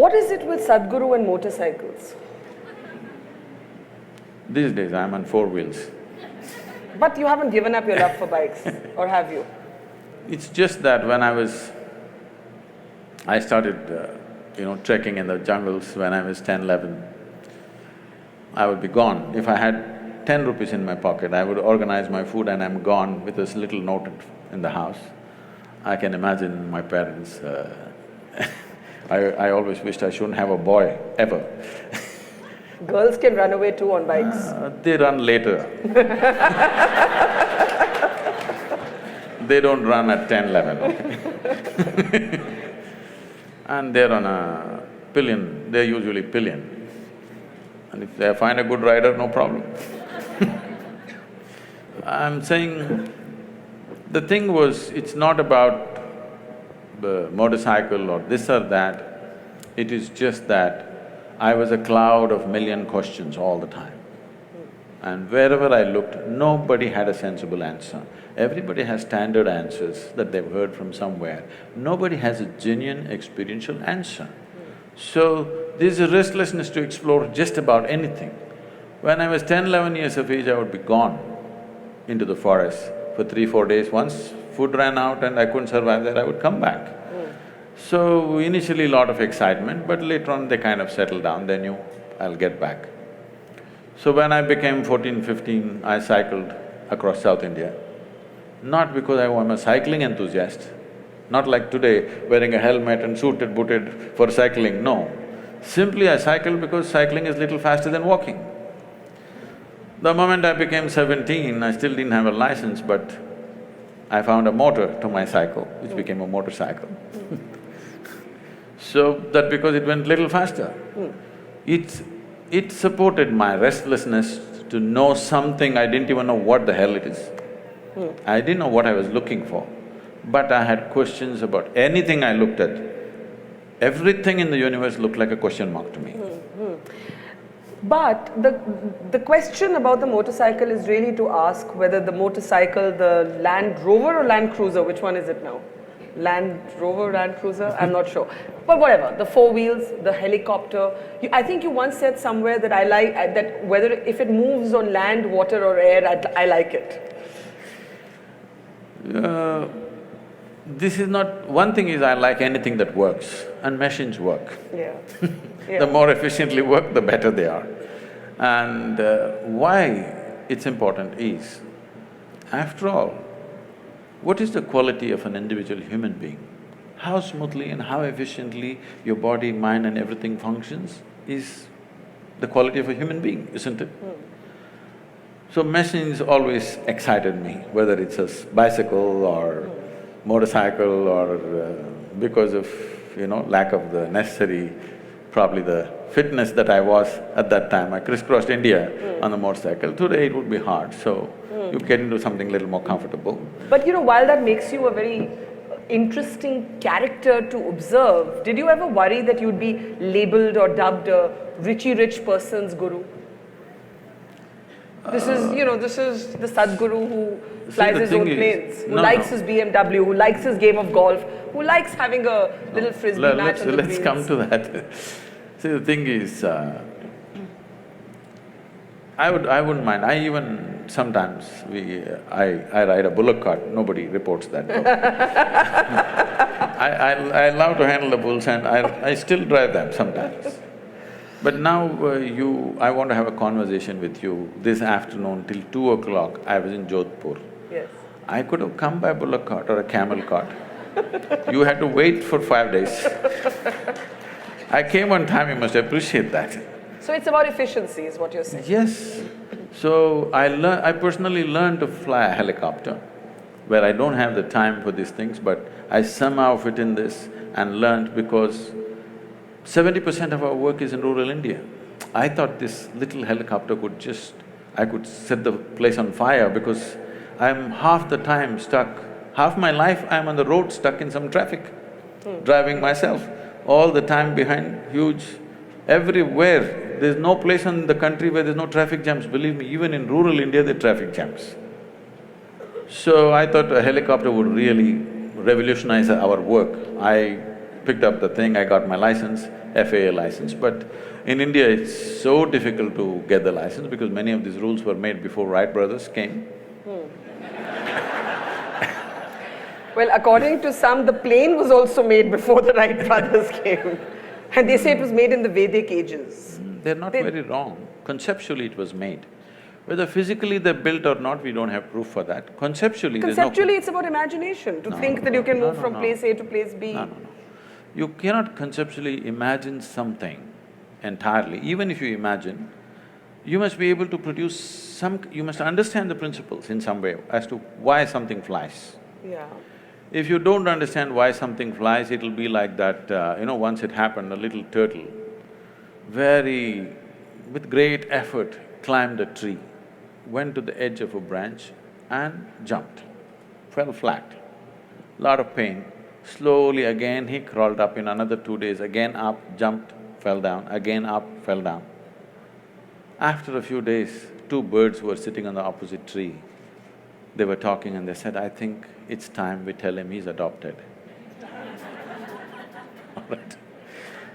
What is it with Sadhguru and motorcycles? These days I'm on 4 wheels. But you haven't given up your love for bikes, or have you? It's just that when I started, trekking in the jungles when I was 10, 11. I would be gone. If I had 10 rupees in my pocket, I would organize my food and I'm gone with this little note in the house. I can imagine my parents, I always wished I shouldn't have a boy, ever. Girls can run away too on bikes. They run later. They don't run at 10, 11, okay? And they're on a pillion, they're usually pillion. And if they find a good rider, no problem. I'm saying, the thing was, it's not about the motorcycle or this or that, it is just that I was a cloud of million questions all the time. And wherever I looked, nobody had a sensible answer. Everybody has standard answers that they've heard from somewhere. Nobody has a genuine experiential answer. So, there's a restlessness to explore just about anything. When I was 10, 11 years of age, I would be gone into the forest for 3, 4 days. Once food ran out and I couldn't survive there, I would come back. So, initially a lot of excitement, but later on they kind of settled down, they knew I'll get back. So when I became 14, 15, I cycled across South India. Not because I'm a cycling enthusiast, not like today, wearing a helmet and suited, booted for cycling, no. Simply I cycled because cycling is little faster than walking. The moment I became 17, I still didn't have a license, but I found a motor to my cycle, which became a motorcycle. So that because it went little faster. It supported my restlessness to know something, I didn't even know what the hell it is. I didn't know what I was looking for, but I had questions about anything I looked at. Everything in the universe looked like a question mark to me. But the question about the motorcycle is really to ask whether the motorcycle, the Land Rover or Land Cruiser, which one is it now? Land Rover, Land Cruiser, I'm not sure. But whatever, the 4 wheels, the helicopter. I think you once said somewhere that I like… that whether… if it moves on land, water or air, I like it. This is not… one thing is I like anything that works, and machines work. Yeah. The more efficiently work, the better they are. And why it's important is, after all, what is the quality of an individual human being? How smoothly and how efficiently your body, mind and everything functions is the quality of a human being, isn't it? So machines always excited me, whether it's a bicycle or motorcycle or because of, lack of the necessary, probably the fitness that I was at that time. I crisscrossed India on the motorcycle. Today it would be hard, so you get into something a little more comfortable. But while that makes you a very interesting character to observe, did you ever worry that you'd be labelled or dubbed a richy rich person's guru? This is the Sadhguru who flies his own planes, who likes his BMW, who likes his game of golf, who likes having a little frisbee match on the greens. Let's come to that. See, the thing is, I wouldn't mind. I even sometimes I ride a bullock cart. Nobody reports that though. I love to handle the bulls and I still drive them sometimes. But now I want to have a conversation with you. This afternoon till 2 o'clock, I was in Jodhpur. Yes. I could have come by bullock cart or a camel cart. You had to wait for 5 days. I came on time, you must appreciate that. So it's about efficiency is what you're saying? Yes. So I personally learned to fly a helicopter, where I don't have the time for these things, but I somehow fit in this and learned because 70% of our work is in rural India. I thought this little helicopter I could set the place on fire because I'm half the time stuck, half my life I'm on the road stuck in some traffic, driving myself, all the time behind huge… everywhere. There's no place in the country where there's no traffic jams. Believe me, even in rural India there are traffic jams. So I thought a helicopter would really revolutionize our work. picked up the thing, I got my license, FAA license, but in India it's so difficult to get the license because many of these rules were made before Wright brothers came. Well, according to some, the plane was also made before the Wright brothers came. And they say it was made in the Vedic ages. They're not very wrong. Conceptually it was made. Whether physically they're built or not, we don't have proof for that. Conceptually, Conceptually, it's about imagination, to think that you can move from place A to place B. No. You cannot conceptually imagine something entirely. Even if you imagine, you must be able to produce some… you must understand the principles in some way as to why something flies. Yeah. If you don't understand why something flies, it'll be like that, once it happened, a little turtle, with great effort, climbed a tree, went to the edge of a branch and jumped, fell flat. Lot of pain. Slowly again he crawled up in another 2 days, again up, jumped, fell down, again up, fell down. After a few days, two birds were sitting on the opposite tree. They were talking and they said, I think it's time we tell him he's adopted. All right.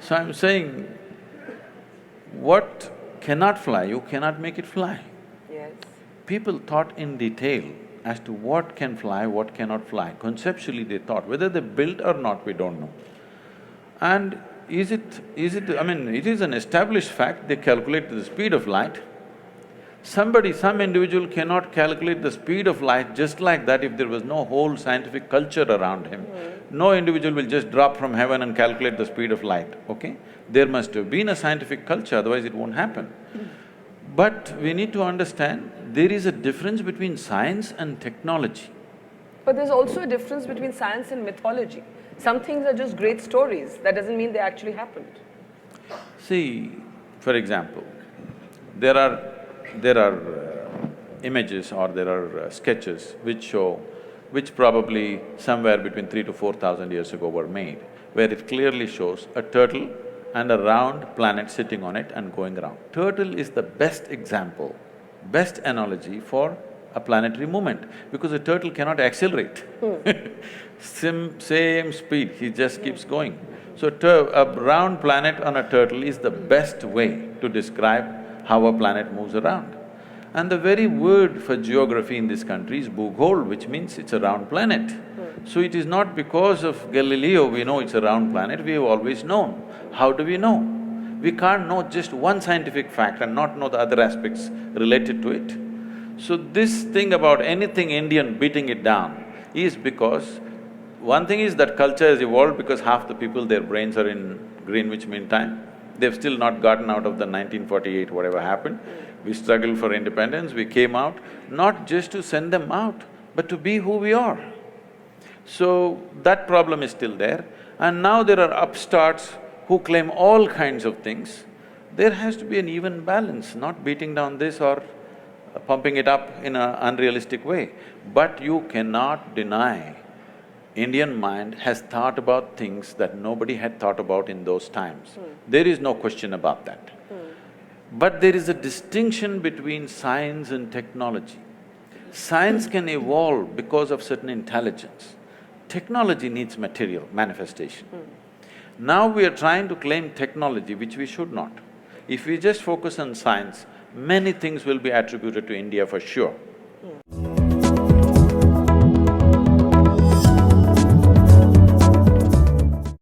So I'm saying, what cannot fly, you cannot make it fly. Yes. People thought in detail as to what can fly, what cannot fly. Conceptually they thought, whether they built or not, we don't know. And it is an established fact, they calculate the speed of light. Some individual cannot calculate the speed of light just like that if there was no whole scientific culture around him. No individual will just drop from heaven and calculate the speed of light, okay? There must have been a scientific culture, otherwise it won't happen. But we need to understand, there is a difference between science and technology. But there's also a difference between science and mythology. Some things are just great stories, that doesn't mean they actually happened. See, for example, there are images or there are sketches which probably somewhere between 3,000 to 4,000 years ago were made, where it clearly shows a turtle and a round planet sitting on it and going around. Turtle is the best example, best analogy for a planetary movement, because a turtle cannot accelerate. Same speed, he just keeps going. So a round planet on a turtle is the best way to describe how a planet moves around. And the very word for geography in this country is Bhugoal, which means it's a round planet. So it is not because of Galileo we know it's a round planet, we have always known. How do we know? We can't know just one scientific fact and not know the other aspects related to it. So this thing about anything Indian beating it down is because one thing is that culture has evolved because half the people, their brains are in Greenwich Mean Time. They've still not gotten out of the 1948, whatever happened. We struggled for independence, we came out, not just to send them out, but to be who we are. So that problem is still there. And now there are upstarts who claim all kinds of things. There has to be an even balance, not beating down this or pumping it up in an unrealistic way. But you cannot deny Indian mind has thought about things that nobody had thought about in those times. There is no question about that. But there is a distinction between science and technology. Science can evolve because of certain intelligence. Technology needs material, manifestation. Now we are trying to claim technology, which we should not. If we just focus on science, many things will be attributed to India for sure.